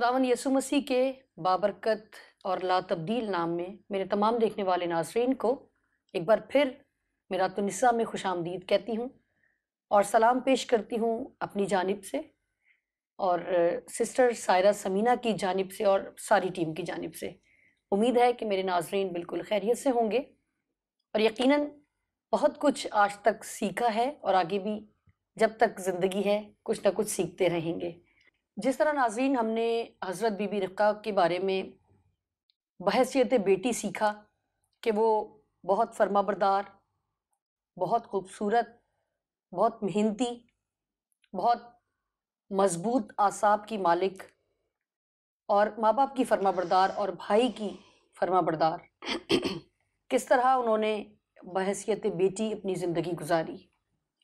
खुदावंद यीशु मसीह के बाबरकत और लातब्दील नाम में मेरे तमाम देखने वाले नाज़रीन को एक बार फिर मेरा तुनिसा में खुशामदीद कहती हूँ और सलाम पेश करती हूँ अपनी जानिब से और सिस्टर सायरा समीना की जानिब से और सारी टीम की जानिब से। उम्मीद है कि मेरे नाज़रीन बिल्कुल खैरियत से होंगे और यकीनन बहुत कुछ आज तक सीखा है और आगे भी जब तक ज़िंदगी है कुछ ना कुछ सीखते रहेंगे। जिस तरह नाज़रीन हमने हज़रत बीबी रिक्का के बारे में बहैसियत बेटी सीखा कि वो बहुत फर्माबरदार, बहुत खूबसूरत, बहुत मेहनती, बहुत मज़बूत आसाब की मालिक और माँ बाप की फर्माबरदार और भाई की फर्माबरदार किस तरह उन्होंने बहैसियत बेटी अपनी ज़िंदगी गुजारी।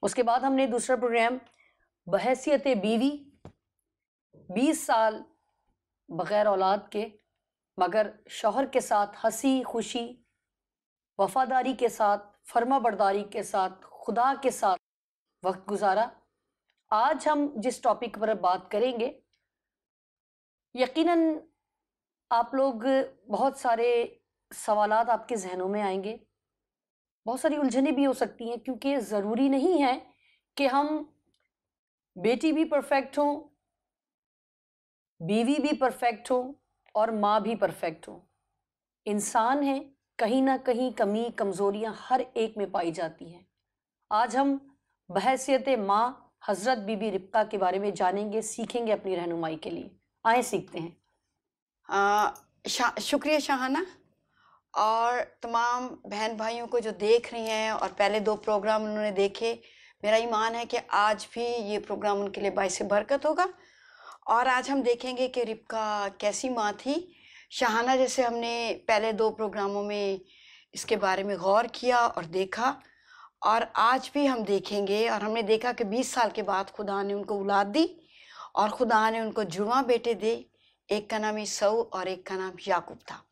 उसके बाद हमने दूसरा प्रोग्राम बहैसियत बीवी 20 साल बग़ैर औलाद के मगर शौहर के साथ हंसी खुशी वफादारी के साथ फर्माबरदारी के साथ खुदा के साथ वक्त गुजारा। आज हम जिस टॉपिक पर बात करेंगे यकीनन आप लोग बहुत सारे सवालात आपके जहनों में आएंगे, बहुत सारी उलझनें भी हो सकती हैं क्योंकि ज़रूरी नहीं है कि हम बेटी भी परफेक्ट हों, बीवी भी परफेक्ट हो और माँ भी परफेक्ट हो। इंसान है, कहीं ना कहीं कमी कमज़ोरियाँ हर एक में पाई जाती हैं। आज हम बहैसियत माँ हज़रत बीबी रिक्का के बारे में जानेंगे, सीखेंगे अपनी रहनुमाई के लिए। आए सीखते हैं। शुक्रिया शाहाना और तमाम बहन भाइयों को जो देख रही हैं और पहले 2 प्रोग्राम उन्होंने देखे। मेरा ईमान है कि आज भी ये प्रोग्राम उनके लिए बाइस बरकत होगा। और आज हम देखेंगे कि रिब्का कैसी माँ थी। शाहाना जैसे हमने पहले 2 प्रोग्रामों में इसके बारे में गौर किया और देखा, और आज भी हम देखेंगे। और हमने देखा कि 20 साल के बाद खुदा ने उनको औलाद दी और खुदा ने उनको जुड़वा बेटे दे। एक का नाम ईसऊ और एक का नाम याकूब था।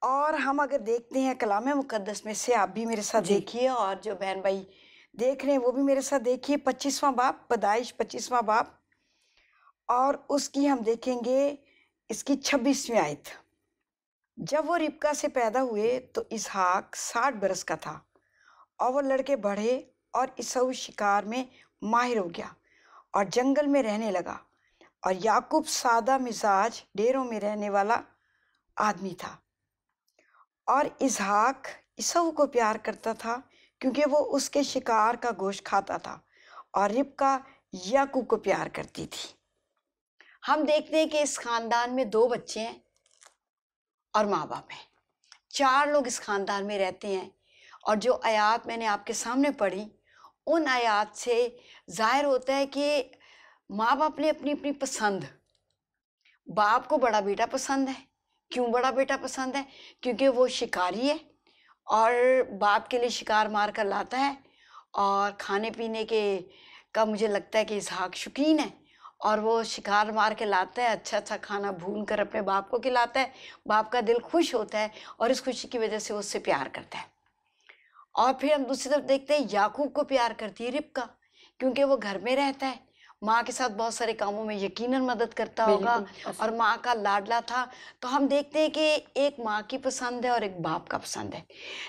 और हम अगर देखते हैं कलाम मुकद्दस में से, आप भी मेरे साथ देखिए और जो बहन भाई देख रहे हैं वो भी मेरे साथ देखिए। 25वां बाब, पैदाइश 25वां बाब, और उसकी हम देखेंगे इसकी 26वीं आयत। जब वो रिब्का से पैदा हुए तो इसहाक 60 बरस का था और वो लड़के बढ़े और ईसऊ शिकार में माहिर हो गया और जंगल में रहने लगा। और याकूब सादा मिजाज डेरों में रहने वाला आदमी था। और इसहाक ईसऊ को प्यार करता था क्योंकि वो उसके शिकार का गोश्त खाता था, और रिब्का याकूब को प्यार करती थी। हम देखते हैं कि इस खानदान में 2 बच्चे हैं और माँ बाप हैं। 4 लोग इस खानदान में रहते हैं। और जो आयात मैंने आपके सामने पढ़ी, उन आयात से जाहिर होता है कि माँ बाप ने अपनी अपनी पसंद, बाप को बड़ा बेटा पसंद है। क्यों बड़ा बेटा पसंद है? क्योंकि वो शिकारी है और बाप के लिए शिकार मार कर लाता है। और खाने पीने के का मुझे लगता है कि इसहाक शौकीन है और वो शिकार मार के लाता है, अच्छा अच्छा खाना भून कर अपने बाप को खिलाता है। बाप का दिल खुश होता है और इस खुशी की वजह से वो उससे प्यार करता है। और फिर हम दूसरी तरफ देखते हैं याकूब को प्यार करती है रिब्का, क्योंकि वो घर में रहता है, माँ के साथ बहुत सारे कामों में यकीनन मदद करता होगा और माँ का लाडला था। तो हम देखते हैं कि एक माँ की पसंद है और एक बाप का पसंद है।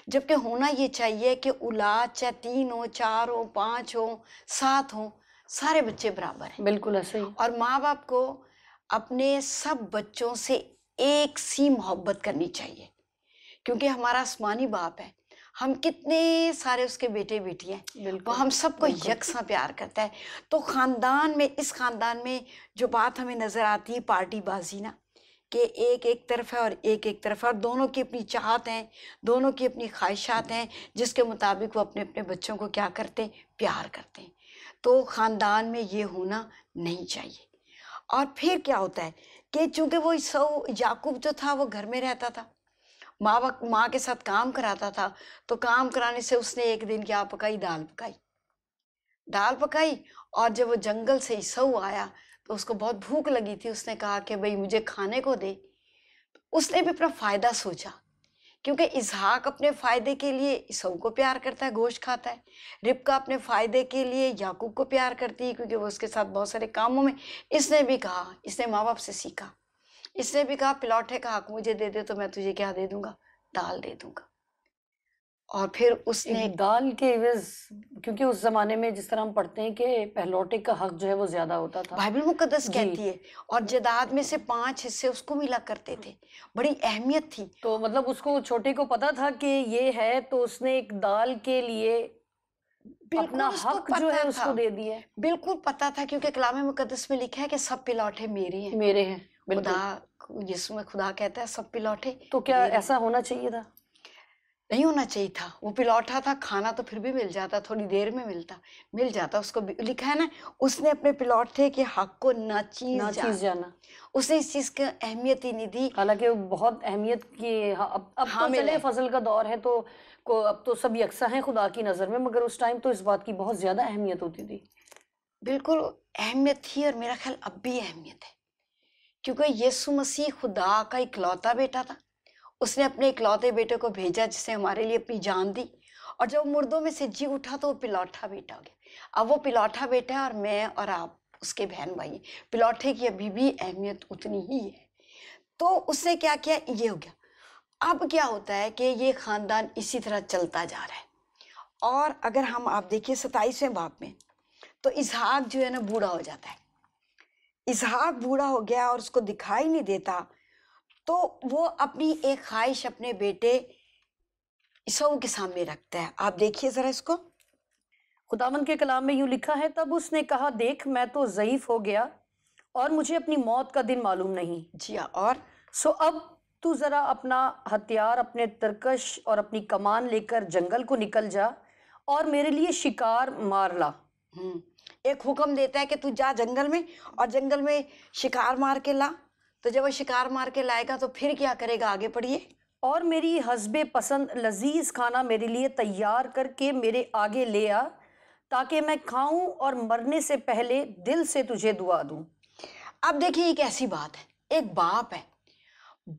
जबकि होना ये चाहिए कि औलाद चाहे 3 हो, 4 हो, 5 हो, 7 हो, सारे बच्चे बराबर हैं। बिल्कुल ऐसे ही। और माँ बाप को अपने सब बच्चों से एक सी मोहब्बत करनी चाहिए, क्योंकि हमारा आसमानी बाप है। हम कितने सारे उसके बेटे बेटी हैं, वो हम सबको यकसा प्यार करता है। तो खानदान में, इस खानदान में जो बात हमें नजर आती है पार्टीबाजी ना, कि एक एक तरफ है और एक एक तरफ है, और दोनों की अपनी चाहत हैं, दोनों की अपनी ख्वाहिशात हैं, जिसके मुताबिक वो अपने अपने बच्चों को क्या करते हैं, प्यार करते हैं। तो खानदान में ये होना नहीं चाहिए। और फिर क्या होता है कि चूंकि वो याकूब जो था वो घर में रहता था, माँ के साथ काम कराता था, तो काम कराने से उसने एक दिन क्या पकाई, दाल पकाई। और जब वो जंगल से ईसऊ आया तो उसको बहुत भूख लगी थी। उसने कहा कि भाई मुझे खाने को दे। उसने भी अपना फायदा सोचा क्योंकि इसहाक अपने फायदे के लिए ईसौ को प्यार करता है, गोश्त खाता है। रिबका अपने फायदे के लिए याकूब को प्यार करती है, क्योंकि वो उसके साथ बहुत सारे कामों में। इसने भी कहा, इसने माँ बाप से सीखा, इसने भी कहा पिलौठे का हक मुझे दे दे तो मैं तुझे क्या दे दूंगा, दाल दे दूंगा। और फिर उसने एक दाल के एवज, क्योंकि उस जमाने में जिस तरह हम पढ़ते हैं कि पहलौठे का हक जो है वो ज्यादा होता था। बाइबल मुकद्दस जी। कहती है, और जायदाद में से 5 हिस्से उसको मिला करते थे। बड़ी अहमियत थी। तो मतलब उसको छोटे को पता था कि ये है, तो उसने एक दाल के लिए बिल्कुल अपना उसको हक जो है पता उसको था, दे दिया। बिल्कुल पता था, क्योंकि कलाम मुकद्दस में लिखा है कि सब पिलौठे मेरे हैं। मेरे हैं, बिल्कुल। खुदा, यीशु में खुदा कहता है सब पिलौठे तो क्या मेरे हैं। ऐसा होना चाहिए था? नहीं होना चाहिए था। वो पिलौठा था, खाना तो फिर भी मिल जाता, थोड़ी देर में मिल जाता उसको। लिखा है ना, उसने अपने पिलौठे के हक को ना नाचीज चीज जाना। उसने इस चीज की अहमियत ही नहीं दी। हालांकि वो बहुत अहमियत की, अब तो हामिल चले है। फजल का दौर है, तो अब तो सब यकसा हैं खुदा की नजर में, मगर उस टाइम तो इस बात की बहुत ज्यादा अहमियत होती थी। बिल्कुल अहमियत थी, और मेरा ख्याल अब भी अहमियत है, क्योंकि यीशु मसीह खुदा का इकलौता बेटा था। उसने अपने इकलौते बेटे को भेजा, जिसने हमारे लिए अपनी जान दी, और जब वो मुर्दों में से जी उठा तो वो पिलौठा बेटा हो गया। अब वो पिलौठा बेटा है, और मैं और आप उसके बहन भाई हैं। पिलौठे की अभी भी अहमियत उतनी ही है। तो उसने क्या किया, ये हो गया। अब क्या होता है कि ये खानदान इसी तरह चलता जा रहा है। और अगर हम, आप देखिए 27वें बाब में, तो इसहाक जो है ना बूढ़ा हो जाता है। इसहाक बूढ़ा हो गया और उसको दिखाई नहीं देता, तो वो अपनी एक ख्वाहिश अपने बेटे ईसौ के सामने रखता है। आप देखिए जरा इसको। खुदावंद के कलाम में यूं लिखा है, तब उसने कहा, देख मैं तो ज़ईफ हो गया और मुझे अपनी मौत का दिन मालूम नहीं। जी हाँ, और सो अब तू जरा अपना हथियार, अपने तरकश और अपनी कमान लेकर जंगल को निकल जा और मेरे लिए शिकार मार ला। एक हुक्म देता है कि तू जा जंगल में, और जंगल में शिकार मार के ला। तो जब वो शिकार मार के लाएगा तो फिर क्या करेगा, आगे पढ़िए। और मेरी हस्बे पसंद लजीज खाना मेरे लिए तैयार करके मेरे आगे ले आ, ताकि मैं खाऊं और मरने से पहले दिल से तुझे दुआ दूं। अब देखिए, एक ऐसी बात है, एक बाप है,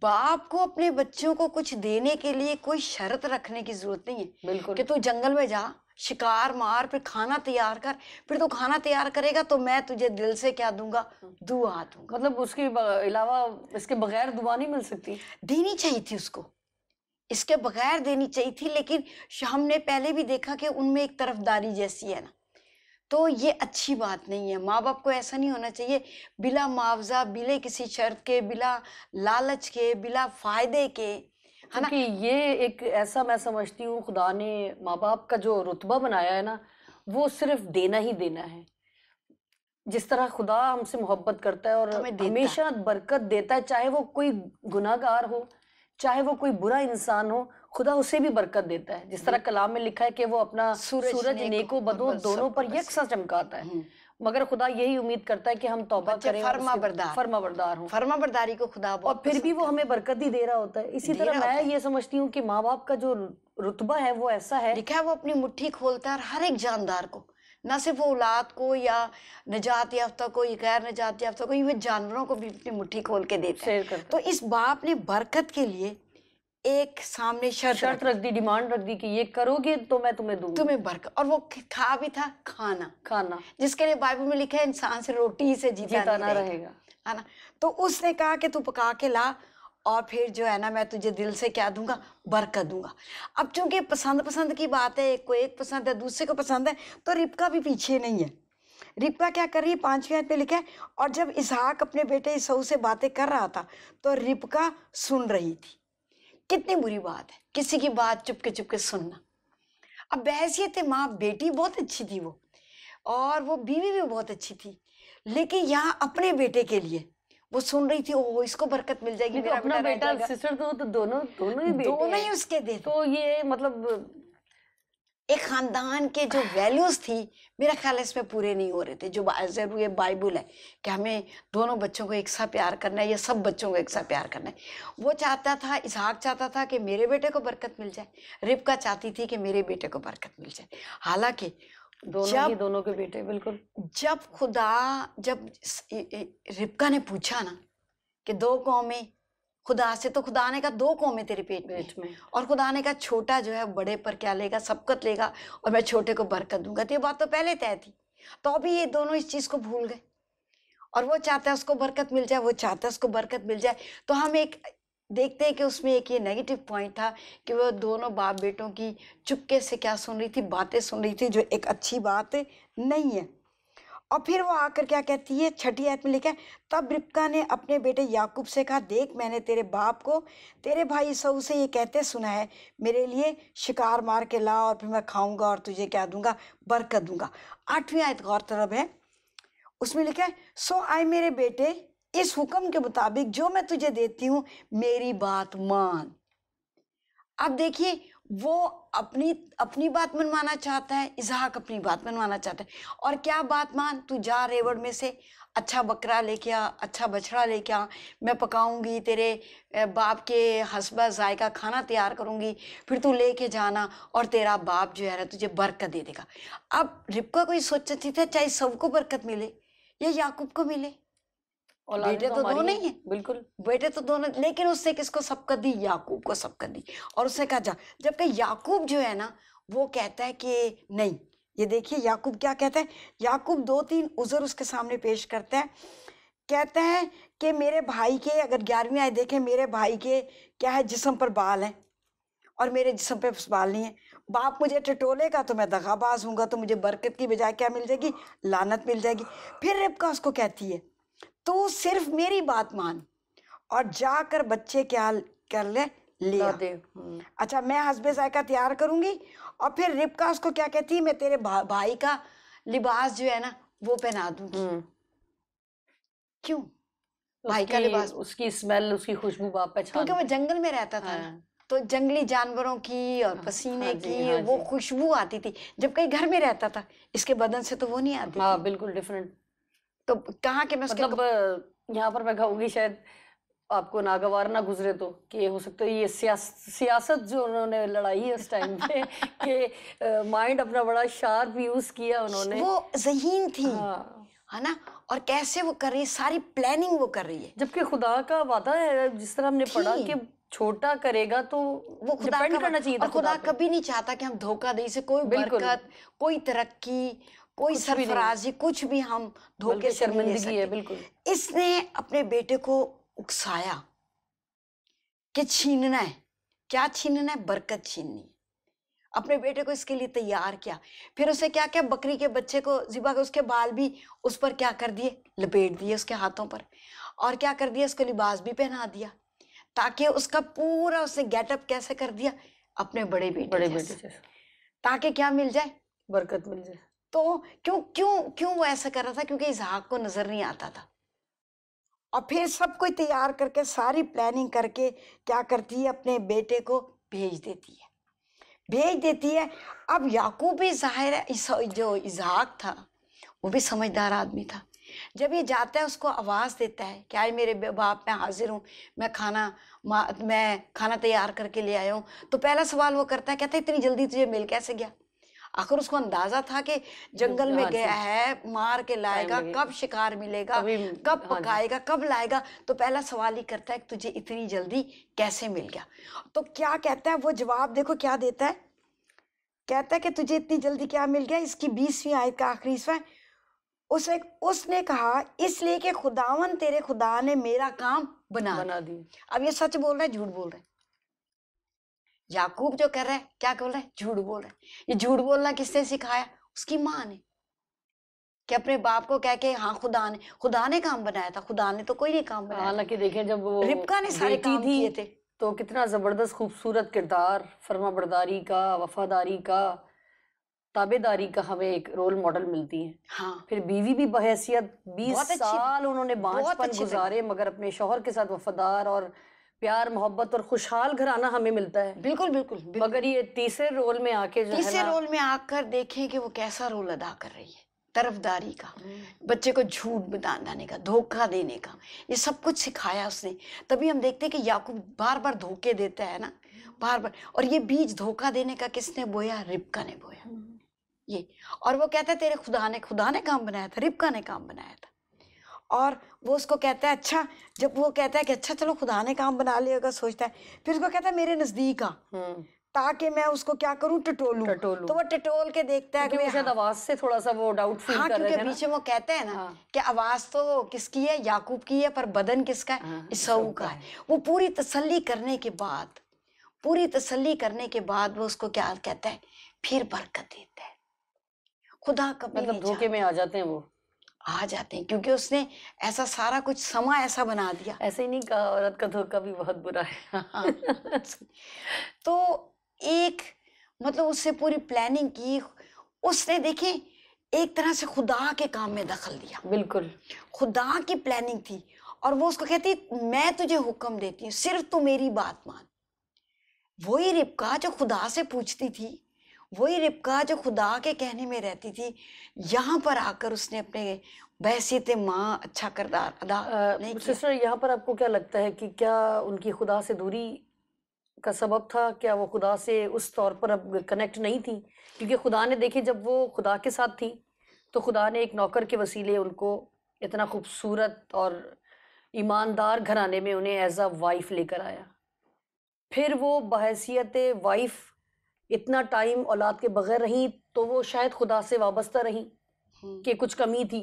बाप को अपने बच्चों को कुछ देने के लिए कोई शर्त रखने की जरूरत नहीं है। बिल्कुल। कि तू जंगल में जा, शिकार मार, फिर खाना तैयार कर, फिर तू खाना तैयार करेगा तो मैं तुझे दिल से क्या दूंगा, दुआ दूंगा। मतलब उसके अलावा इसके बगैर दुआ नहीं मिल सकती। देनी चाहिए थी उसको, इसके बगैर देनी चाहिए थी, लेकिन हमने पहले भी देखा कि उनमें एक तरफदारी जैसी है ना, तो ये अच्छी बात नहीं है। माँ बाप को ऐसा नहीं होना चाहिए, बिला मुआवजा, बिना किसी शर्त के, बिला लालच के, बिला फायदे के, है ना। क्योंकि ये एक ऐसा, मैं समझती हूँ, खुदा ने माँ बाप का जो रुतबा बनाया है ना, वो सिर्फ देना ही देना है। जिस तरह खुदा हमसे मोहब्बत करता है और हमें देता है। हमेशा बरकत देता है, चाहे वो कोई गुनाहगार हो, चाहे वो कोई बुरा इंसान हो, खुदा उसे भी बरकत देता है। जिस तरह कलाम में लिखा है कि वो अपना सूरज नेको बदों दोनों पर यकसा चमकाता है। मगर खुदा यही उम्मीद करता है कि हम तौबा करें और फर्माबरदार हों। फर्माबरदारी को खुदा बहुत और फिर भी वो हमें बरकत ही दे रहा होता है। इसी तरह मैं ये समझती हूँ कि माँ बाप का जो रुतबा है वो ऐसा है, लिखा है वो अपनी मुट्ठी खोलता है हर एक जानदार को, ना सिर्फ वो औलाद को या निजात याफ्ता को या गैर निजात याफ्ता को, ये जानवरों को भी अपनी मुट्ठी खोल के देता है। तो इस बाप ने बरकत के लिए एक सामने शर्त रख दी, डिमांड रख दी कि ये करोगे तो मैं तुम्हें दूंगा, तुम्हें बरकत। और वो खा भी था, खाना जिसके लिए बाइबल में लिखा है इंसान से रोटी से जीता ना रहेगा, है ना। तो उसने कहा कि तू पका के ला, और फिर जो है ना मैं तुझे दिल से क्या दूंगा, बरकत दूंगा। अब चूंकि पसंद की बात है, एक को एक पसंद है, दूसरे को पसंद है, तो रिबका भी पीछे नहीं है। रिबका क्या कर रही है, 5वीं आयत पे लिखा है, और जब इसहाक अपने बेटे ईसौ से बातें कर रहा था तो रिबका सुन रही थी। कितनी बुरी बात है किसी की बात चुपके चुपके सुनना। अब बहसियत माँ बेटी बहुत अच्छी थी वो, और वो बीवी भी बहुत अच्छी थी, लेकिन यहाँ अपने बेटे के लिए वो सुन रही थी, ओ इसको बरकत मिल जाएगी, मेरा अपना बेटा सिस्टर तो दोनों ही बेटे, दोनों ही उसके दे। तो ये मतलब एक खानदान के जो वैल्यूज थी, मेरा ख्याल है इसमें पूरे नहीं हो रहे थे। जो जरूर ये बाइबल है कि हमें दोनों बच्चों को एक साथ प्यार करना है या सब बच्चों को एक साथ प्यार करना है, वो चाहता था, इसहाक चाहता था कि मेरे बेटे को बरकत मिल जाए, रिबका चाहती थी कि मेरे बेटे को बरकत मिल जाए। हालांकि दोनों के बेटे, बिल्कुल। जब रिबका ने पूछा ना कि 2 कौमें खुदा से, तो खुदा ने कहा 2 कौमें तेरे पेट में, पेट में। और खुदा ने कहा छोटा जो है बड़े पर क्या लेगा, सबकत लेगा, और मैं छोटे को बरकत दूंगा। तो ये बात तो पहले तय थी। तो अभी ये दोनों इस चीज को भूल गए, और वो चाहता है उसको बरकत मिल जाए, वो चाहता है उसको बरकत मिल जाए। तो हम एक देखते हैं कि उसमें एक ये नेगेटिव पॉइंट था कि वो दोनों बाप बेटों की चुपके से क्या सुन रही थी, बातें सुन रही थी, जो एक अच्छी बात नहीं है। और फिर वो आकर क्या कहती है, 6ठी आयत में लिखा है, तब रिबका ने अपने बेटे याकूब से कहा, देख मैंने तेरे बाप को तेरे भाई ईसाऊ से ये कहते सुना है, मेरे लिए शिकार मार के ला और फिर मैं खाऊंगा और तुझे क्या दूंगा, बरकत दूंगा। 8वीं आयत गौरतलब है, उसमें लिखा है, सो आए मेरे बेटे, इस हुक्म के मुताबिक जो मैं तुझे देती हूँ मेरी बात मान। अब देखिए, वो अपनी अपनी बात मनवाना चाहता है, इसहाक अपनी बात मनवाना चाहता है। और क्या बात मान, तू जा रेवड़ में से अच्छा बकरा लेके आ, अच्छा बछड़ा लेके आ, मैं पकाऊंगी, तेरे बाप के हसबा जायका खाना तैयार करूंगी, फिर तू लेके जाना और तेरा बाप जो है ना तुझे बरकत दे देगा। अब रिबका कोई सोचती थी चाहे सबको बरकत मिले या याकूब को मिले, औलादें बेटे तो तो हमारी दोनों हैं, ही हैं, बिल्कुल। बेटे तो दोनों, लेकिन उससे किसको सबकत दी, याकूब को सबकत दी। और उसने कहा जा, जबकि याकूब जो है ना वो कहता है कि नहीं, ये देखिए याकूब क्या कहता है, याकूब 2-3 उज़र उसके सामने पेश करता है। कहता है कि मेरे भाई के, अगर 11वीं आयत देखें, मेरे भाई के क्या है, जिस्म पर बाल हैं और मेरे जिस्म पे बाल नहीं है। बाप मुझे टटोलेगा तो मैं दगाबाज हूँगा, तो मुझे बरकत की बजाय क्या मिल जाएगी, लानत मिल जाएगी। फिर रिबका उसको कहती है, तू सिर्फ मेरी बात मान और जाकर बच्चे क्या कर ले ला आ। दे। अच्छा, मैं हस्बे जायका तैयार करूंगी। और फिर रिबका उसको क्या कहती है, मैं तेरे भाई का लिबास जो है ना वो पहना दूंगी। क्यों भाई का उसकी लिबास? उसकी स्मेल, उसकी खुशबू बाप क्योंकि पहचानते वो हैं। जंगल में रहता था ना, हाँ, तो जंगली जानवरों की और हाँ, पसीने हाँ जी, की हाँ वो जी। खुशबू आती थी। जब कहीं घर में रहता था, इसके बदन से तो वो नहीं आती हाँ, थी। बिल्कुल डिफरेंट। तो कहाँ के मैं उसके मतलब यहाँ पर मैं कहूँगी शायद आपको नागवार ना गुजरे तो, कि हो सकता है ये सियासत जो उन्होंने लड़ाई है उस टाइम पे कि माइंड अपना बड़ा शार्प यूज किया उन्होंने। वो ज़हीन थी, हाँ, है ना, और कैसे वो कर रही है, सारी प्लानिंग वो कर रही है। जबकि खुदा का वादा है, जिस तरह हमने पढ़ा थी कि छोटा करेगा तो वो खुदा का डिपेंड करना चाहिए था और खुदा खुदा पे। कभी नहीं चाहता कि हम धोखा दें, इसे कोई बिल्कुल, बरकत, कोई तरक्की, कोई कुछ भी नहीं, सरफराजी, कुछ भी हम धोखे बल्कि से नहीं ले शर्मिंदगी है, सकते। बिल्कुल। इसने अपने बेटे को उकसाया कि छीनना है। क्या छीनना है? बरकत छीननी है। अपने बेटे को इसके लिए तैयार किया। फिर उसे क्या क्या, बकरी के बच्चे को ज़िबा कर, उसके बाल भी उस पर क्या कर दिए, लपेट दिए उसके हाथों पर, और क्या कर दिया, उसको लिबास भी पहना दिया, ताकि उसका पूरा उसने गेटअप कैसे कर दिया, अपने बड़े बेटे बड़े बेटे जैसा, जैसे ताकि क्या मिल जाए, बरकत मिल जाए। तो क्यों क्यों क्यों वो ऐसा कर रहा था? क्योंकि इसहाक को नजर नहीं आता था। और फिर सब कोई तैयार करके, सारी प्लानिंग करके क्या करती है, अपने बेटे को भेज देती है। अब याकूब भी जाहिर है, जो इसहाक था वो भी समझदार आदमी था। जब ये जाता है उसको आवाज़ देता है कि आए मेरे बाप, मैं हाजिर हूँ, मैं खाना तैयार करके ले आया हूँ। तो पहला सवाल वो करता है, कहता है इतनी जल्दी तुझे मिल कैसे गया? आखिर उसको अंदाजा था कि जंगल में हाँ गया जी, है, मार के टाइम लाएगा, लगेगा कब शिकार मिलेगा, तभी। कब हाँ जी, पकाएगा, कब लाएगा। तो पहला सवाल ही करता है कि तुझे इतनी जल्दी कैसे मिल गया? तो क्या कहता है वो, जवाब देखो क्या देता है। कहता है कि तुझे इतनी जल्दी क्या मिल गया, इसकी 20वीं आयत का आखिरी हिस्सा है। उसने कहा, इसलिए कि खुदावन तेरे खुदा ने मेरा काम बना बना दिया। दी। अब ये सच बोल रहा है, झूठ बोल रहा है? याकूब जो कर रहा है, क्या बोल रहा है? झूठ बोल रहा है। ये झूठ बोलना किसने सिखाया? उसकी माँ ने, कि अपने बाप को कह के, हाँ खुदा ने काम बनाया था। खुदा ने तो कोई नहीं काम बनाया था, हालांकि देखें जब वो रिबका ने सारे बेटी काम थी किए थे। तो कितना जबरदस्त खूबसूरत किरदार, फर्माबरदारी का, वफादारी का, ताबेदारी का हमें एक रोल मॉडल मिलती है। हाँ, फिर बीवी भी बहैसियत 20 बहुत अच्छी, साल उन्होंने बहुत बांझपन अच्छी लगी। गुजारे, मगर अपने शौहर के साथ वफादार और प्यार मोहब्बत और खुशहाल घराना हमें मिलता है। बिल्कुल बिल्कुल बिल्कुल। मगर ये तीसरे रोल में आके जो है तीसरे ना, रोल में आकर देखें कि वो कैसा रोल अदा कर रही है, तरफदारी का, बच्चे को झूठ बताने का, धोखा देने का, ये सब कुछ सिखाया उसने। तभी हम देखते हैं कि याकूब बार बार धोखे देता है ना, बार बार। और ये बीज धोखा देने का किसने बोया? रिबका ने बोया ये। और वो कहता है तेरे खुदा ने काम बनाया था, रिबका ने काम बनाया था। और वो उसको कहता है अच्छा, जब वो कहता है कि अच्छा चलो खुदा ने काम बना लिया होगा, सोचता है, फिर उसको कहता है मेरे नजदीक आ, ताकि मैं उसको क्या करूं, टटोलूं। टटोलू तो वो टटोल के देखता है कि क्योंकि वो शायद हाँ, आवाज से थोड़ा सा वो डाउट फील हाँ, कर रहे क्योंकि थे ना। बीच में वो कहते हैं ना हाँ कि आवाज तो किसकी है, याकूब की है, पर बदन किसका है, हाँ, ईसाऊ ईसाऊ का का है। है। वो पूरी तसल्ली करने के बाद, पूरी तसल्ली करने के बाद वो उसको क्या कहता है, फिर बरकत देता है। खुदा कभी मतलब नहीं धोखे में चाहता, आ जाते हैं वो। आ जाते हैं, क्योंकि उसने ऐसा सारा कुछ समा ऐसा बना दिया। ऐसे ही नहीं कहा, औरत का धोखा भी बहुत बुरा है। हाँ, तो एक मतलब उससे पूरी प्लानिंग की उसने, देखे एक तरह से खुदा के काम में दखल दिया, बिल्कुल। खुदा की प्लानिंग थी। और वो उसको कहती मैं तुझे हुक्म देती हूँ, सिर्फ तू मेरी बात मान। वही रिबका जो खुदा से पूछती थी, वही रिबका जो खुदा के कहने में रहती थी, यहाँ पर आकर उसने अपने बहसीत माँ अच्छा किरदार अदा नहीं किया। सिस्टर, यहाँ पर आपको क्या लगता है कि क्या उनकी खुदा से दूरी का सबब था? क्या वो खुदा से उस तौर पर अब कनेक्ट नहीं थी? क्योंकि खुदा ने, देखिए, जब वो खुदा के साथ थी तो खुदा ने एक नौकर के वसीले उनको इतना खूबसूरत और ईमानदार घराने में उन्हें एज अ वाइफ लेकर आया। फिर वो बहैसियत वाइफ इतना टाइम औलाद के बगैर रही तो वो शायद खुदा से वाबस्ता रही हम्म, कि कुछ कमी थी।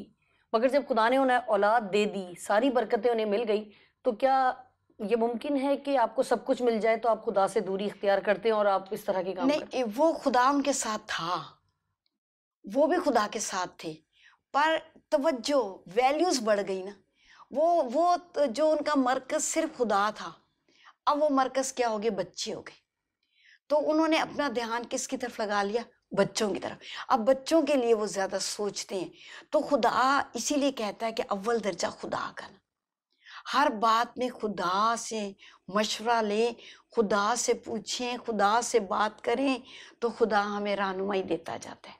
मगर जब खुदा ने उन्हें औलाद दे दी, सारी बरकतें उन्हें मिल गई, तो क्या ये मुमकिन है कि आपको सब कुछ मिल जाए तो आप खुदा से दूरी इख्तियार करते हैं और आप इस तरह के काम करते नहीं, वो खुदा उनके साथ था, वो भी खुदा के साथ थे, पर तवज्जो वैल्यूज बढ़ गई ना। जो उनका मरकज सिर्फ खुदा था, अब वो मरकज क्या हो गए, बच्चे हो गए। तो उन्होंने अपना ध्यान किसकी तरफ लगा लिया, बच्चों की तरफ। अब बच्चों के लिए वो ज्यादा सोचते हैं। तो खुदा इसीलिए कहता है कि अव्वल दर्जा खुदा का ना, हर बात में खुदा से मशवरा लें, खुदा से पूछें, खुदा से बात करें, तो खुदा हमें रहनुमाई देता जाता है।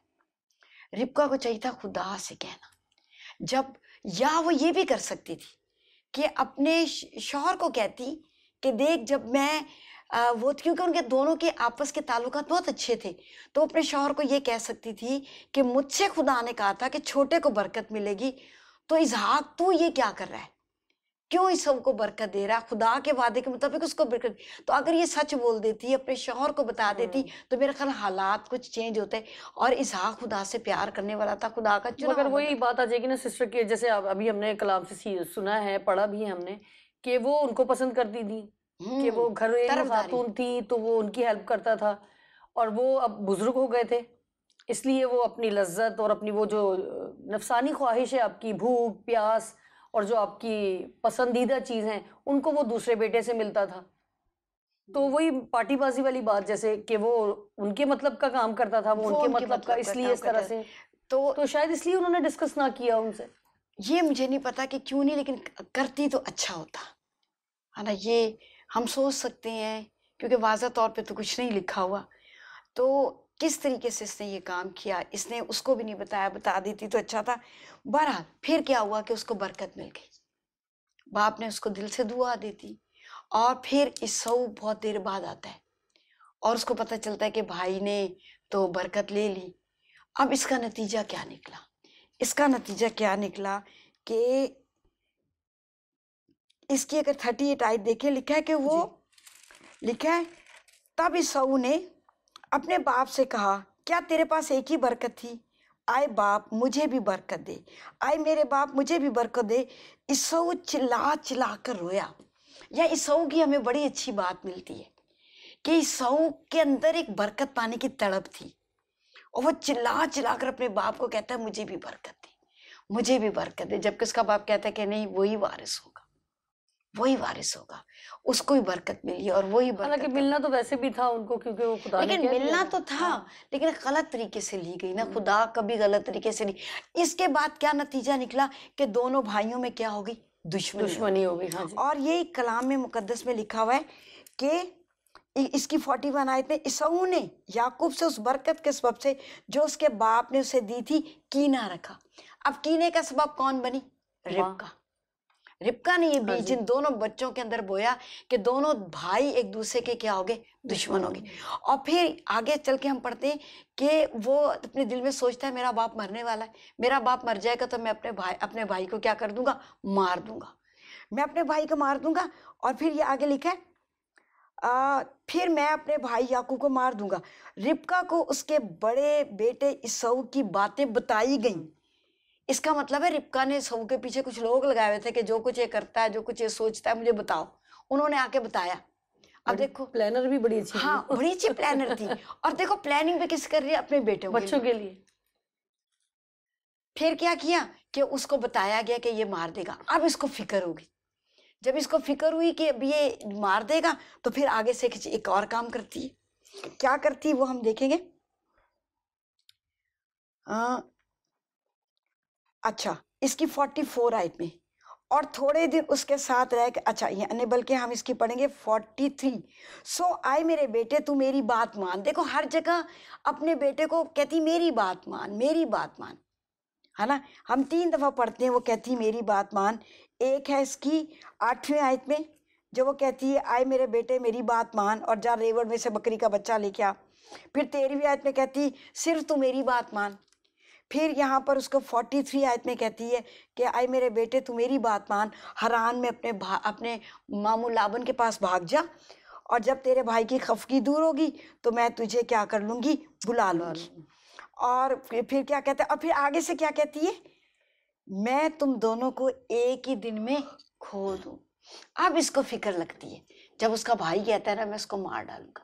रिबका को चाहिए था खुदा से कहना। जब, या वो ये भी कर सकती थी कि अपने शौहर को कहती कि देख, जब मैं वो, क्योंकि उनके दोनों के आपस के ताल्लुकात बहुत अच्छे थे, तो अपने शौहर को ये कह सकती थी कि मुझसे खुदा ने कहा था कि छोटे को बरकत मिलेगी, तो इसहाक तू ये क्या कर रहा है, क्यों इस सब को बरकत दे रहा है, खुदा के वादे के मुताबिक उसको बरकत। तो अगर ये सच बोल देती, अपने शौहर को बता देती, तो मेरा ख्याल हालात कुछ चेंज होते। और इसहाक खुदा से प्यार करने वाला था, खुदा का चुना मगर हुआ वही बंदा। बात आ जाएगी ना सिस्टर, कि जैसे अभी हमने कलाम से सुना है, पढ़ा भी है हमने, कि वो उनको पसंद करती थी, कि वो घरेलू तरफदारी। खातून थी तो वो उनकी हेल्प करता था, और वो अब बुजुर्ग हो गए थे, इसलिए वो अपनी लज्जत और अपनी वो जो नफसानी ख्वाहिश है, आपकी भूख प्यास और जो आपकी पसंदीदा चीज़ हैं, उनको वो दूसरे बेटे से मिलता था। तो वही पार्टीबाजी वाली बात, जैसे कि वो उनके मतलब का काम करता था, वो वो उनके उनके मतलब का, मतलब का इसलिए काम इस तरह करता है। से। तो तो शायद इसलिए उन्होंने डिस्कस ना किया उनसे। ये मुझे नहीं पता कि क्यों नहीं, लेकिन करती तो अच्छा होता है ना, ये हम सोच सकते हैं, क्योंकि वाज़ा तौर पे तो कुछ नहीं लिखा हुआ। तो किस तरीके से इसने ये काम किया, इसने उसको भी नहीं बताया, बता देती तो अच्छा था। बहरहाल फिर क्या हुआ कि उसको बरकत मिल गई, बाप ने उसको दिल से दुआ देती। और फिर ईसाऊ बहुत देर बाद आता है और उसको पता चलता है कि भाई ने तो बरकत ले ली। अब इसका नतीजा क्या निकला, इसका नतीजा क्या निकला कि इसकी अगर 38 आयत देखें, लिखा है कि वो, लिखा है तब ईसाऊ ने अपने बाप से कहा, क्या तेरे पास एक ही बरकत थी? आए बाप मुझे भी बरकत दे, आए मेरे बाप मुझे भी बरकत दे। ईसाऊ चिल्ला चिल्ला कर रोया। या ईसाऊ की हमें बड़ी अच्छी बात मिलती है कि ईसाऊ के अंदर एक बरकत पाने की तड़प थी, और वो चिल्ला चिल्ला कर अपने बाप को कहता है मुझे भी बरकत दे, मुझे भी बरकत दे। जबकि उसका बाप कहता है कि नहीं, वही वारिस होगा, वही वारिस होगा, उसको ही बरकत मिली और वही हालांकि बरकत। मिलना तो वैसे भी था उनको, क्योंकि वो खुदा ने लेकिन कह दिया मिलना था। तो था, हाँ। लेकिन गलत तरीके से ली गई ना, खुदा कभी गलत तरीके से नहीं। इसके बाद क्या नतीजा निकला कि दोनों भाइयों में क्या हो गई, दुश्मनी हो दुश्मनी गई। हो गई, हाँ जी। और ये कलाम में मुकद्दस में लिखा हुआ है कि इसकी 41 आयत में, ईसाऊ ने याकूब से उस बरकत के सबब से जो उसके बाप ने उसे दी थी कीना रखा। अब कीने का सबब कौन बनी, माँ। रिबका। रिबका ने ये हाँ बीज जी। इन दोनों बच्चों के अंदर बोया कि दोनों भाई एक दूसरे के क्या हो गए, दुश्मन हो गए। और फिर आगे चल के हम पढ़ते हैं कि वो अपने दिल में सोचता है मेरा बाप मरने वाला है, मेरा बाप मर जाएगा तो मैं अपने भाई को क्या कर दूंगा, मार दूंगा, मैं अपने भाई को मार दूंगा। और फिर ये आगे लिखा है फिर मैं अपने भाई याकूब को मार दूंगा। रिबका को उसके बड़े बेटे इसऊ की बातें बताई गईं। इसका मतलब है रिबका ने इसऊ के पीछे कुछ लोग लगाए हुए थे कि जो कुछ ये करता है, जो कुछ ये सोचता है, मुझे बताओ। उन्होंने आके बताया। अब देखो प्लानर भी बड़ी अच्छी हाँ, बड़ी अच्छी प्लानर थी। और देखो प्लानिंग भी किस कर रही है, अपने बेटों बच्चों के लिए। फिर क्या किया कि उसको बताया गया कि ये मार देगा। अब इसको फिक्र होगी। जब इसको फिक्र हुई कि अब ये मार देगा तो फिर आगे से एक और काम करती है। क्या करती है वो हम देखेंगे। अच्छा, इसकी 44 आयत में, और थोड़े दिन उसके साथ रह के, अच्छा ये नहीं बल्कि हम इसकी पढ़ेंगे 43। सो आए मेरे बेटे तू मेरी बात मान। देखो हर जगह अपने बेटे को कहती मेरी बात मान, मेरी बात मान, है ना। हम 3 दफा पढ़ते हैं वो कहती मेरी बात मान। एक है इसकी 8वीं आयत में जो वो कहती है आए मेरे बेटे मेरी बात मान और जा रेवड़ में से बकरी का बच्चा लेके आ। फिर 13वीं आयत में कहती सिर्फ तू मेरी बात मान। फिर यहाँ पर उसको 43 आयत में कहती है कि आए मेरे बेटे तू मेरी बात मान, हरान में अपने मामू लाबन के पास भाग जा, और जब तेरे भाई की खफगी दूर होगी तो मैं तुझे क्या कर लूँगी, बुला लूँगी। और फिर क्या कहता है, और फिर आगे से क्या कहती है, मैं तुम दोनों को एक ही दिन में खो दूँ। अब इसको फिक्र लगती है जब उसका भाई कहता है ना मैं उसको मार डालूंगा,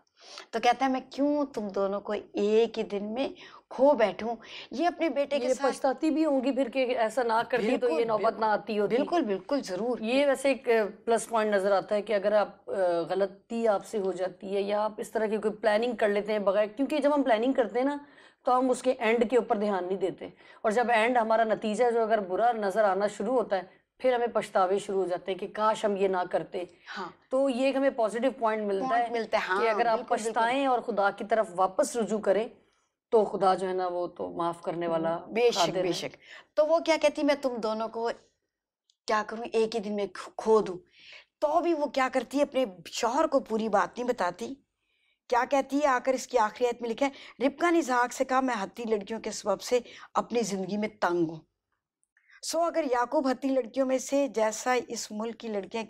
तो कहता है मैं क्यों तुम दोनों को एक ही दिन में खो बैठूं। ये अपने बेटे के साथ पछताती भी होंगी फिर कि ऐसा ना करती तो ये नौबत ना आती होती। बिल्कुल बिल्कुल जरूर। ये वैसे एक प्लस पॉइंट नजर आता है कि अगर आप गलती आपसे हो जाती है या आप इस तरह की कोई प्लानिंग कर लेते हैं बगैर, क्योंकि जब हम प्लानिंग करते हैं ना तो हम उसके एंड के ऊपर ध्यान नहीं देते, और जब एंड हमारा नतीजा जो अगर बुरा नजर आना शुरू होता है फिर हमें पछतावे शुरू हो जाते हैं कि काश हम ये ना करते। हाँ, तो ये एक हमें पॉजिटिव पॉइंट मिलता है हाँ, कि अगर आप पछताएं और खुदा की तरफ वापस रुजू करें तो खुदा जो है ना वो तो माफ करने वाला बेशक बेशक। तो वो क्या कहती मैं तुम दोनों को क्या करूं, एक ही दिन में खो दूं। तो भी वो क्या करती है, अपने शौहर को पूरी बात नहीं बताती। क्या कहती है आकर इसकी आखिरी आयत में लिखा है, रिबका ने इसहाक से कहा मैं हत्ती लड़कियों के सबब से अपनी जिंदगी में तंग हूं। सो अगर याकूब हत्ती लड़कियों में से जैसा इस मुल्क की लड़कियां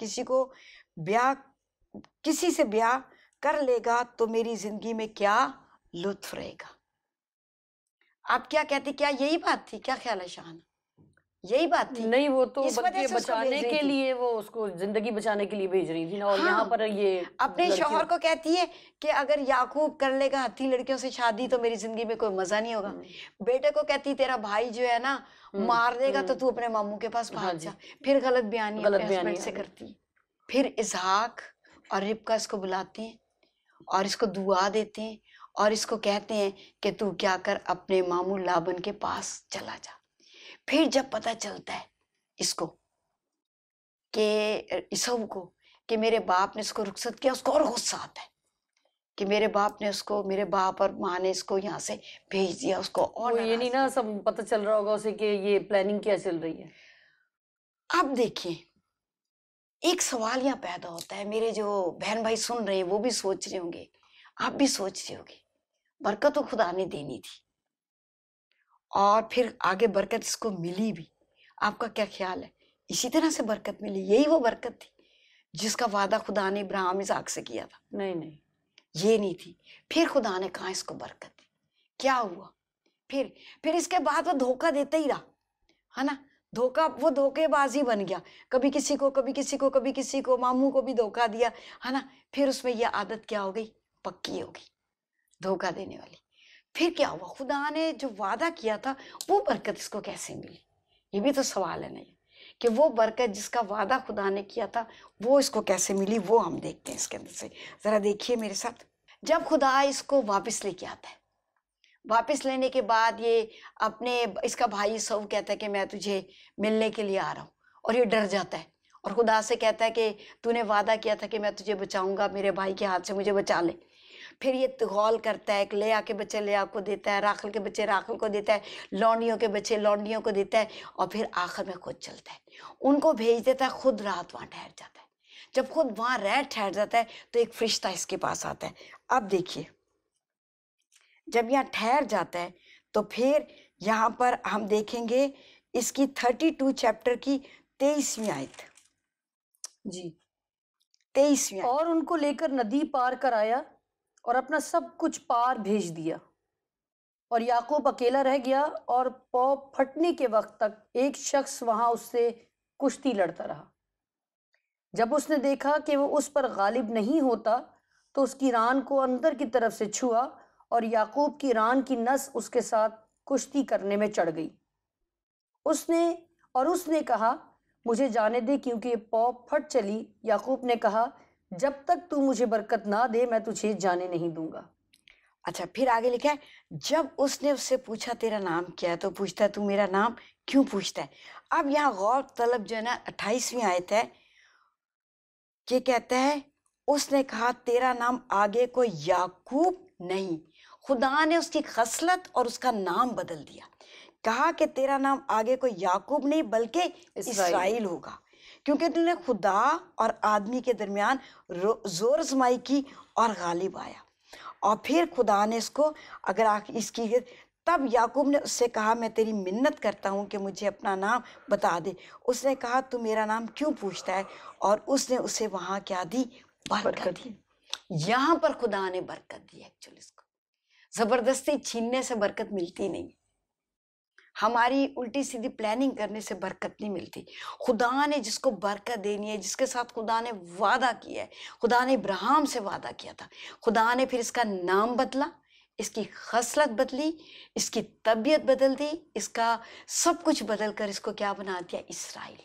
किसी से ब्याह कर लेगा तो मेरी जिंदगी में क्या लुत्फ रहेगा। आप क्या कहती, क्या यही बात थी, क्या ख्याल है शाहाना, यही बात थी? नहीं, वो तो इस वजह बच्चे से उसको बचाने भेज रही के थी। लिए, वो उसको जिंदगी बचाने के लिए भेज रही थी ना। और हाँ, यहाँ पर ये अपने लड़कियों शौहर को कहती है कि अगर याकूब कर लेगा हत्ती लड़कियों से शादी तो मेरी जिंदगी में कोई मजा नहीं होगा। बेटे को कहती तेरा भाई जो है ना मार देगा तो तू अपने मामू के पास हाँ भाग जी। जा। फिर गलत बयानी गलत अपने बयानी हस्बैंड से आ गई। करती है। फिर इसहाक और रिबका इसको बुलाते हैं और इसको दुआ देते हैं और इसको कहते हैं कि तू क्या कर, अपने मामू लाबन के पास चला जा। फिर जब पता चलता है इसको कि इसऊ को कि मेरे बाप ने इसको रुखसत किया, उसको और गुस्सा आता है कि मेरे बाप और माँ ने इसको यहाँ से भेज दिया। उसको और वो ये नहीं ना सब पता चल रहा होगा उसे कि ये प्लानिंग क्या चल रही है। अब देखिए एक सवाल यहाँ पैदा होता है, मेरे जो बहन भाई सुन रहे हैं वो भी सोच रहे होंगे, आप भी सोच रहे होंगे, बरकत तो खुदा ने देनी थी और फिर आगे बरकत इसको मिली भी। आपका क्या ख्याल है, इसी तरह से बरकत मिली? यही वो बरकत थी जिसका वादा खुदा ने इब्राहिम इसहाक से किया था? नहीं, ये नहीं थी। फिर खुदा ने कहा इसको बरकत दी। क्या हुआ फिर इसके बाद वो धोखा देता ही रहा, है ना। वो धोखेबाजी बन गया, कभी किसी को कभी किसी को कभी किसी को, मामू को भी धोखा दिया, है ना। फिर उसमें ये आदत क्या हो गई, पक्की हो गई, धोखा देने वाली। फिर क्या हुआ, खुदा ने जो वादा किया था वो बरकत इसको कैसे मिली? ये भी तो सवाल है ना कि वो बरकत जिसका वादा खुदा ने किया था वो इसको कैसे मिली, वो हम देखते हैं इसके अंदर से। जरा देखिए मेरे साथ। जब खुदा इसको वापस लेके आता है, वापस लेने के बाद ये इसका भाई सब कहता है कि मैं तुझे मिलने के लिए आ रहा हूँ, और ये डर जाता है और खुदा से कहता है कि तूने वादा किया था कि मैं तुझे बचाऊंगा, मेरे भाई के हाथ से मुझे बचा ले। फिर ये तुगौल करता है कि लेया के बच्चे लेया को देता है, राखल के बच्चे राखल को देता है, लौंडियों के बच्चे लौंडियों को देता है, और फिर आखिर में खुद चलता है, उनको भेज देता है, खुद रात वहाँ ठहर जाता है। जब खुद वहाँ ठहर जाता है तो एक फरिश्ता इसके पास आता है। अब देखिए, जब यहाँ ठहर जाता है तो फिर यहाँ पर हम देखेंगे इसकी 32 चैप्टर की 23वीं आयत जी। 23वीं आयत। और उनको लेकर नदी पार कर आया और अपना सब कुछ पार भेज दिया, और याकूब अकेला रह गया, और पौ फटने के वक्त तक एक शख्स वहां उससे कुश्ती लड़ता रहा। जब उसने देखा कि वो उस पर गालिब नहीं होता तो उसकी रान को अंदर की तरफ से छुआ, और याकूब की रान की नस उसके साथ कुश्ती करने में चढ़ गई। उसने कहा, मुझे जाने दे, क्योंकि ये पौ फट चली। याकूब ने कहा, जब तक तू मुझे बरकत ना दे मैं तुझे जाने नहीं दूंगा। अच्छा, फिर आगे लिखा है, जब उसने उससे पूछा तेरा नाम क्या है, तो पूछता है तू मेरा नाम क्यों पूछता है। अब यहाँ गौर तलब जो है ना 28वीं आयत है, कि कहता है उसने कहा तेरा नाम आगे कोई याकूब नहीं, खुदा ने उसकी खसलत और उसका नाम बदल दिया, कहा कि तेरा नाम आगे कोई याकूब नहीं बल्कि इस्राएल होगा, क्योंकि तूने खुदा और आदमी के दरमियान जोर आजमाई की और गालिब आया। और फिर खुदा ने इसको इसकी तब याकूब ने उससे कहा, मैं तेरी मिन्नत करता हूँ कि मुझे अपना नाम बता दे। उसने कहा, तू मेरा नाम क्यों पूछता है, और उसने उसे वहाँ क्या दी, बरकत दी। यहाँ पर खुदा ने बरकत दी। एक्चुअली इसको जबरदस्ती छीनने से बरकत मिलती नहीं, हमारी उल्टी सीधी प्लानिंग करने से बरकत नहीं मिलती। खुदा ने जिसको बरकत देनी है, जिसके साथ खुदा ने वादा किया है, खुदा ने इब्राहिम से वादा किया था, खुदा ने फिर इसका नाम बदला, इसकी खसलत बदली, इसकी तबीयत बदल दी, इसका सब कुछ बदल कर इसको क्या बना दिया, इस्राएल,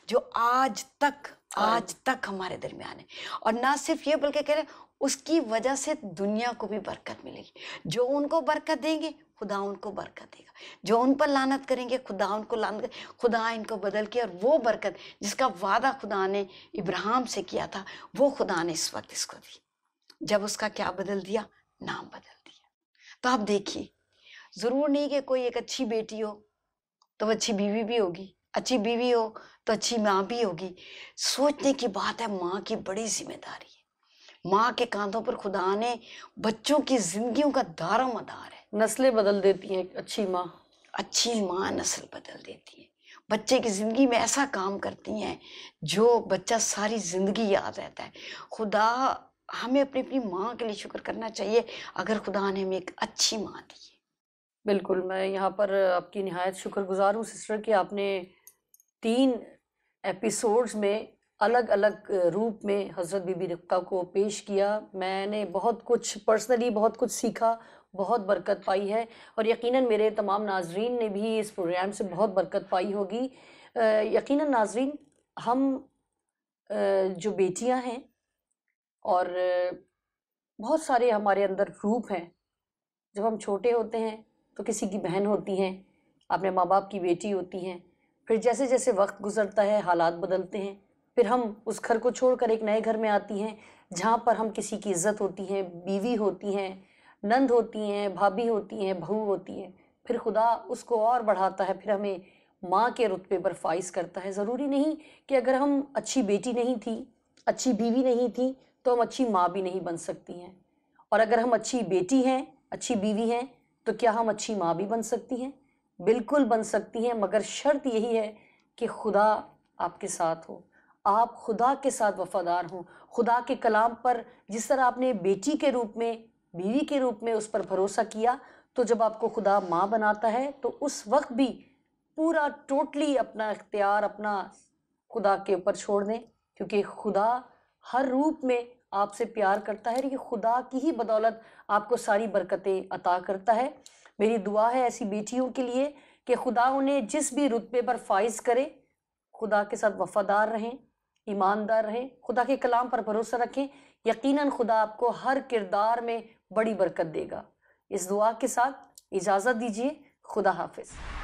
जो आज तक हमारे दरमियान है। और ना सिर्फ ये बल्कि कह रहे उसकी वजह से दुनिया को भी बरकत मिलेगी। जो उनको बरकत देंगे खुदा उनको बरकत देगा, जो उन पर लानत करेंगे खुदा उनको लानत, खुदा इनको बदल के, और वो बरकत जिसका वादा खुदा ने इब्राहिम से किया था वो खुदा ने इस वक्त इसको दी, जब उसका क्या बदल दिया, नाम बदल दिया। तो आप देखिए, जरूर नहीं कि कोई एक अच्छी बेटी हो तो अच्छी बीवी भी होगी, अच्छी बीवी हो तो अच्छी माँ भी होगी। सोचने की बात है, माँ की बड़ी जिम्मेदारी है। माँ के कांधों पर खुदा ने बच्चों की जिंदगियों का दारोमदार है। नस्लें बदल देती हैं अच्छी माँ नस्ल बदल देती है, बच्चे की जिंदगी में ऐसा काम करती हैं जो बच्चा सारी जिंदगी याद रहता है। खुदा हमें अपनी अपनी माँ के लिए शुक्र करना चाहिए, अगर खुदा ने हमें एक अच्छी माँ दी है। बिल्कुल, मैं यहाँ पर आपकी निहायत शुक्रगुजार हूँ सिस्टर कि आपने 3 एपिसोड्स में अलग अलग रूप में हज़रत बीबी रिब्का को पेश किया। मैंने बहुत कुछ पर्सनली बहुत कुछ सीखा, बहुत बरकत पाई है, और यकीनन मेरे तमाम नाजरीन ने भी इस प्रोग्राम से बहुत बरकत पाई होगी। यकीनन नाजरीन, हम जो बेटियां हैं और बहुत सारे हमारे अंदर रूप हैं। जब हम छोटे होते हैं तो किसी की बहन होती हैं, अपने माँ बाप की बेटी होती हैं, फिर जैसे जैसे वक्त गुजरता है हालात बदलते हैं, फिर हम उस घर को छोड़कर एक नए घर में आती हैं जहाँ पर हम किसी की इज्जत होती है, बीवी होती हैं, नंद होती हैं, भाभी होती हैं, बहू होती हैं। फिर खुदा उसको और बढ़ाता है, फिर हमें माँ के रुतबे पर फाइज करता है। ज़रूरी नहीं कि अगर हम अच्छी बेटी नहीं थी, अच्छी बीवी नहीं थी, तो हम अच्छी माँ भी नहीं बन सकती हैं। और अगर हम अच्छी बेटी हैं, अच्छी बीवी हैं, तो क्या हम अच्छी माँ भी बन सकती हैं? बिल्कुल बन सकती हैं, मगर शर्त यही है कि खुदा आपके साथ हो, आप खुदा के साथ वफादार हों। खुदा के कलाम पर जिस तरह आपने बेटी के रूप में, बीवी के रूप में उस पर भरोसा किया, तो जब आपको खुदा माँ बनाता है तो उस वक्त भी पूरा टोटली अपना इख्तियार अपना खुदा के ऊपर छोड़ दें, क्योंकि खुदा हर रूप में आपसे प्यार करता है। ये खुदा की ही बदौलत आपको सारी बरकतें अता करता है। मेरी दुआ है ऐसी बेटियों के लिए कि खुदा उन्हें जिस भी रुतबे पर फाइज करे, खुदा के साथ वफादार रहें, ईमानदार रहें, खुदा के कलाम पर भरोसा रखें। यकीनन खुदा आपको हर किरदार में बड़ी बरकत देगा। इस दुआ के साथ इजाज़त दीजिए। खुदा हाफिज़।